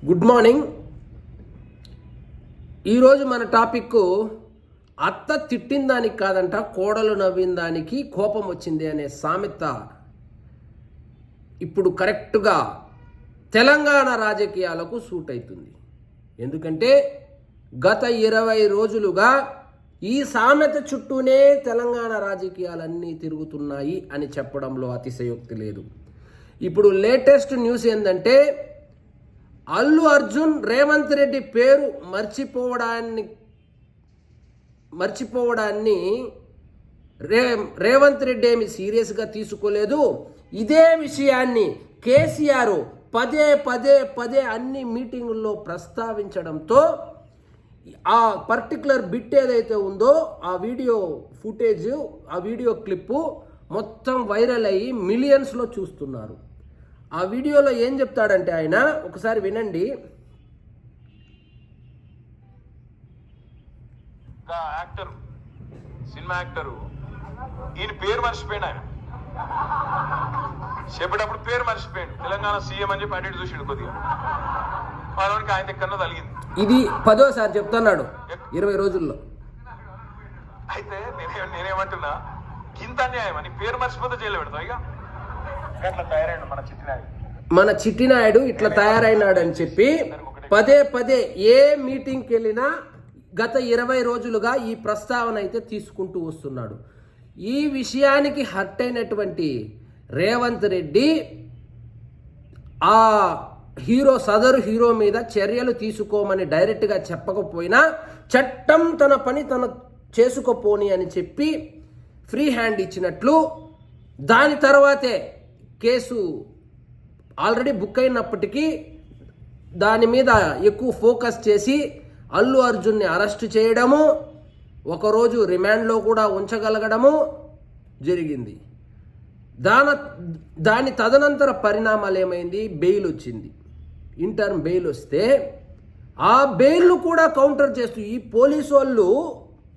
Good morning. ఈరోజు మన topic అత్త తిట్టిన దానికి కాదంట, కోడలు నవ్విన దానికి కోపం వచ్చింది అనే సామెత ఇప్పుడు కరెక్ట్గా తెలంగాణ రాజకీయాలకు సూట్ అవుతుంది. ఎందుకంటే గత 20 రోజులుగా ఈ సామెత చుట్టూనే తెలంగాణ రాజకీయాలన్నీ తిరుగుతున్నాయి అని చెప్పడంలో అతిశయోక్తి లేదు. ఇప్పుడు లేటెస్ట్ న్యూస్ ఏంటంటే అల్లు అర్జున్ రేవంత్ రెడ్డి పేరు మర్చిపోవడాన్ని రేవంత్ రెడ్డి ఏమి సీరియస్గా తీసుకోలేదు. ఇదే విషయాన్ని కేసీఆర్ పదే అన్ని మీటింగుల్లో ప్రస్తావించడంతో ఆ పర్టికులర్ బిట్ ఏదైతే ఉందో ఆ వీడియో ఫుటేజ్, ఆ వీడియో క్లిప్పు మొత్తం వైరల్ అయ్యి మిలియన్స్లో చూస్తున్నారు. ఆ వీడియోలో ఏం చెప్తాడంటే ఆయన ఒకసారి వినండి. యాక్టర్, సినిమా యాక్టరు, ఈయన పేరు మర్చిపోయాడు. ఆయన చెప్పేటప్పుడు పేరు మర్చిపోయాడు. తెలంగాణ సీఎం అని చెప్పి అటు చూసాడు. కొద్దిగా వాళ్ళకి ఆయన దగ్గర తలిగింది. ఇది 10వ చెప్తున్నాడు 20 రోజుల్లో. అయితే నేనేమంటున్నా, ఇంత అన్యాయం అని పేరు మర్చిపోతే జైలు పెడతాం. ఇక అట్లా తయారైండు మన చిట్టినాయుడు ఇట్లా తయారైనాడు అని చెప్పి పదే ఏ మీటింగ్కి వెళ్ళినా గత 20 రోజులుగా ఈ ప్రస్తావన అయితే తీసుకుంటూ వస్తున్నాడు. ఈ విషయానికి హర్ట్ అయినటువంటి రేవంత్ రెడ్డి ఆ సదరు హీరో మీద చర్యలు తీసుకోమని డైరెక్ట్గా చెప్పకపోయినా చట్టం తన పని తను చేసుకోపోని అని చెప్పి ఫ్రీ హ్యాండ్ ఇచ్చినట్లు, దాని తర్వాతే కేసు ఆల్రెడీ బుక్ అయినప్పటికీ దాని మీద ఎక్కువ ఫోకస్ చేసి అల్లు అర్జున్ని అరెస్ట్ చేయడము, ఒకరోజు రిమాండ్లో కూడా ఉంచగలగడము జరిగింది. దాని తదనంతర పరిణామాలు ఏమైంది? బెయిల్ వచ్చింది. ఇంటర్మ్ బెయిల్ వస్తే ఆ బెయిల్ను కూడా కౌంటర్ చేస్తూ ఈ పోలీసు వాళ్ళు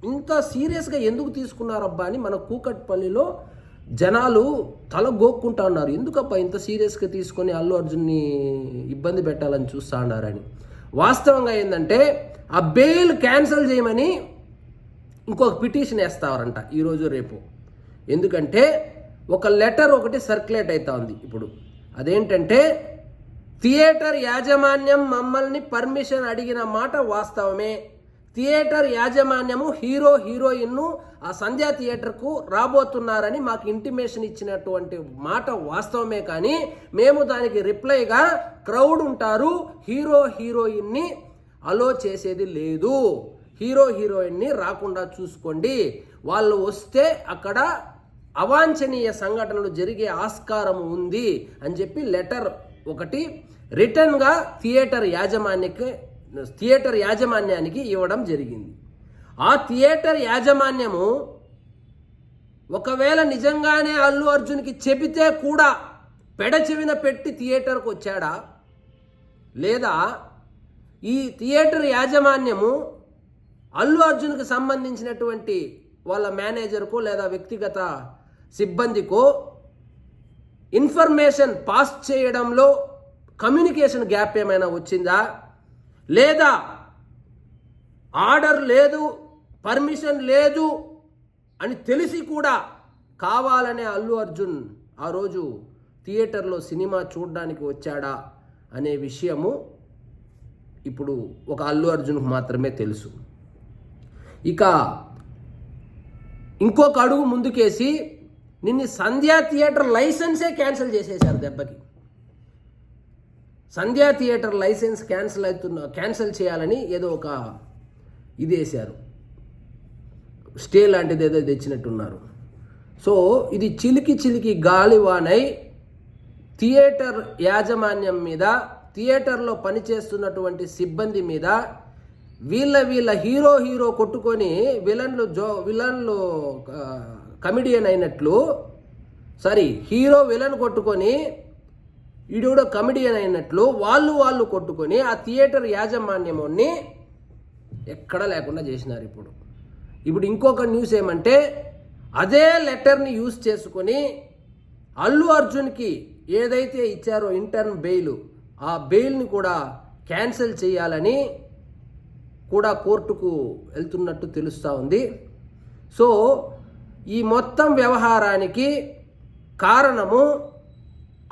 ఇంత సీరియస్గా ఎందుకు తీసుకున్నారబ్బా అని మన కూకట్పల్లిలో జనాలు తల గోక్కుంటా ఉన్నారు. ఎందుకబ్బా ఇంత సీరియస్గా తీసుకొని అల్లు అర్జున్ని ఇబ్బంది పెట్టాలని చూస్తూ ఉన్నారని. వాస్తవంగా ఏంటంటే ఆ బెయిల్ క్యాన్సిల్ చేయమని ఇంకొక పిటిషన్ వేస్తారంట ఈరోజు రేపు. ఎందుకంటే ఒక లెటర్ ఒకటి సర్క్యులేట్ అవుతా ఉంది ఇప్పుడు. అదేంటంటే థియేటర్ యాజమాన్యం మమ్మల్ని పర్మిషన్ అడిగిన మాట వాస్తవమే. థియేటర్ యాజమాన్యము హీరోయిన్ను ఆ సంధ్యా థియేటర్కు రాబోతున్నారని మాకు ఇంటిమేషన్ ఇచ్చినటువంటి మాట వాస్తవమే. కానీ మేము దానికి రిప్లైగా క్రౌడ్ ఉంటారు, హీరోయిన్ని అలో చేసేది లేదు, హీరోయిన్ని రాకుండా చూసుకోండి, వాళ్ళు వస్తే అక్కడ అవాంఛనీయ సంఘటనలు జరిగే ఆస్కారం ఉంది అని చెప్పి లెటర్ ఒకటి రిటర్న్గా థియేటర్ యాజమాన్యానికి ఇవ్వడం జరిగింది. ఆ థియేటర్ యాజమాన్యము ఒకవేళ నిజంగానే అల్లు అర్జున్కి చెబితే కూడా పెడచెవిన పెట్టి థియేటర్కి వచ్చాడా, లేదా ఈ థియేటర్ యాజమాన్యము అల్లు అర్జున్కి సంబంధించినటువంటి వాళ్ళ మేనేజర్కో లేదా వ్యక్తిగత సిబ్బందికో ఇన్ఫర్మేషన్ పాస్ చేయడంలో కమ్యూనికేషన్ గ్యాప్ ఏమైనా వచ్చిందా, లేదా ఆర్డర్ లేదు, పర్మిషన్ లేదు అని తెలిసి కూడా కావాలనే అల్లు అర్జున్ ఆ రోజు థియేటర్లో సినిమా చూడడానికి వచ్చాడా అనే విషయము ఇప్పుడు ఒక అల్లు అర్జున్కు మాత్రమే తెలుసు. ఇక ఇంకొక అడుగు ముందుకేసి నిన్ను సంధ్యా థియేటర్ లైసెన్సే క్యాన్సిల్ చేసేశారు దెబ్బకి. సంధ్యా థియేటర్ లైసెన్స్ క్యాన్సిల్ చేయాలని ఏదో ఒక ఇది వేశారు, స్టే లాంటిది ఏదో తెచ్చినట్టున్నారు. సో ఇది చిలికి గాలివానై థియేటర్ యాజమాన్యం మీద, థియేటర్లో పనిచేస్తున్నటువంటి సిబ్బంది మీద వీళ్ళ హీరో కొట్టుకొని విలన్లు కమిడియన్ అయినట్లు, హీరో విలన్ కొట్టుకొని ఈడో కమిడియన్ అయినట్లు వాళ్ళు కొట్టుకొని ఆ థియేటర్ యాజమాన్యముని ఎక్కడ లేకుండా చేసినారు. ఇప్పుడు ఇంకొక న్యూస్ ఏమంటే అదే లెటర్ని యూజ్ చేసుకొని అల్లు అర్జున్కి ఏదైతే ఇచ్చారో ఇంటర్న్ బెయిల్, ఆ బెయిల్ని కూడా క్యాన్సిల్ చేయాలని కూడా కోర్టుకు వెళ్తున్నట్టు తెలుస్తూ ఉంది. సో ఈ మొత్తం వ్యవహారానికి కారణము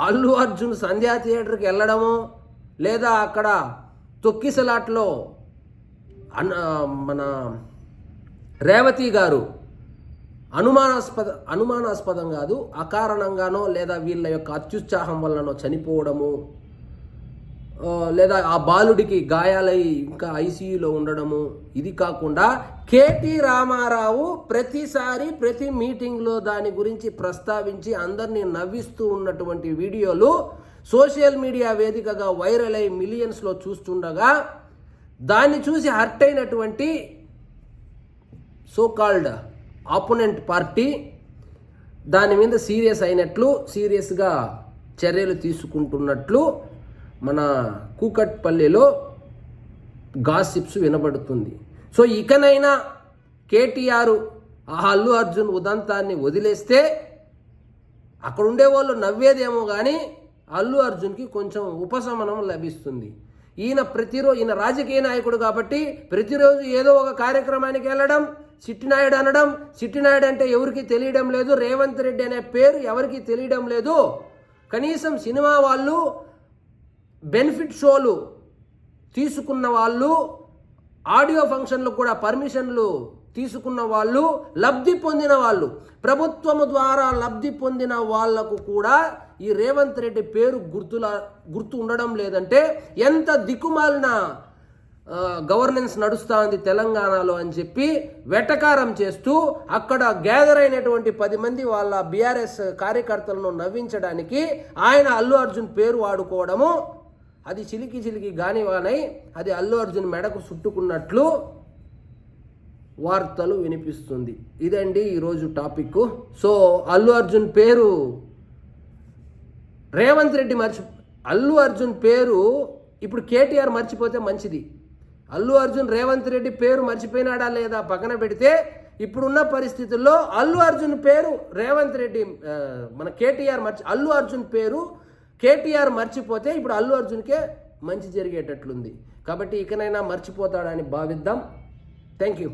అల్లు అర్జున్ సంధ్యా థియేటర్కి వెళ్ళడము, లేదా అక్కడ తొక్కిసలాట్లో మన రేవతి గారు అనుమానాస్పదం కాదు, అకారణంగానో లేదా వీళ్ళ యొక్క అత్యుత్సాహం వల్లనో చనిపోవడము, లేదా ఆ బాలుడికి గాయాలై ఇంకా ఐసీయూలో ఉండడము, ఇది కాకుండా కేటీ రామారావు ప్రతిసారి ప్రతి మీటింగ్లో దాని గురించి ప్రస్తావించి అందరినీ నవ్విస్తూ ఉన్నటువంటి వీడియోలు సోషల్ మీడియా వేదికగా వైరల్ అయి మిలియన్స్లో చూస్తుండగా దాన్ని చూసి హర్ట్ అయినటువంటి సోకాల్డ్ ఆపోనెంట్ పార్టీ దాని మీద సీరియస్గా చర్యలు తీసుకుంటున్నట్లు మన కూకట్పల్లిలో గాసిప్స్ వినబడుతుంది. సో ఇకనైనా కేటీఆర్ ఆ అల్లు అర్జున్ ఉదంతాన్ని వదిలేస్తే అక్కడ ఉండేవాళ్ళు నవ్వేదేమో కానీ అల్లు అర్జున్కి కొంచెం ఉపశమనం లభిస్తుంది. ఈయన రాజకీయ నాయకుడు కాబట్టి ప్రతిరోజు ఏదో ఒక కార్యక్రమానికి వెళ్ళడం, చిట్టినాయుడు అనడం, చిట్టినాయుడు అంటే ఎవరికి తెలియడం లేదు, రేవంత్ రెడ్డి అనే పేరు ఎవరికి తెలియడం లేదు. కనీసం సినిమా వాళ్ళు, బెనిఫిట్ షోలు తీసుకున్న వాళ్ళు, ఆడియో ఫంక్షన్లు కూడా పర్మిషన్లు తీసుకున్న వాళ్ళు, లబ్ధి పొందిన వాళ్ళు, ప్రభుత్వము ద్వారా లబ్ధి పొందిన వాళ్లకు కూడా ఈ రేవంత్ రెడ్డి పేరు గుర్తు ఉండడం లేదంటే ఎంత దిక్కుమాలిన గవర్నెన్స్ నడుస్తూ ఉంది తెలంగాణలో అని చెప్పి వెటకారం చేస్తూ అక్కడ గ్యాదర్ అయినటువంటి 10 మంది వాళ్ళ బీఆర్ఎస్ కార్యకర్తలను నవ్వించడానికి ఆయన అల్లు అర్జున్ పేరు వాడుకోవడము, అది చిలికి గానివానై అది అల్లు అర్జున్ మెడకు చుట్టుకున్నట్లు వార్తలు వినిపిస్తుంది. ఇదండి ఈరోజు టాపిక్. సో అల్లు అర్జున్ పేరు రేవంత్ రెడ్డి అల్లు అర్జున్ పేరు ఇప్పుడు కేటీఆర్ మర్చిపోతే మంచిది. అల్లు అర్జున్ రేవంత్ రెడ్డి పేరు మర్చిపోయినాడా లేదా పక్కన పెడితే ఇప్పుడున్న పరిస్థితుల్లో అల్లు అర్జున్ పేరు రేవంత్ రెడ్డి మన అల్లు అర్జున్ పేరు కేటీఆర్ మర్చిపోతే ఇప్పుడు అల్లు అర్జున్కే మంచి జరిగేటట్లుంది. కాబట్టి ఇకనైనా మర్చిపోతాడని భావిద్దాం. Thank you.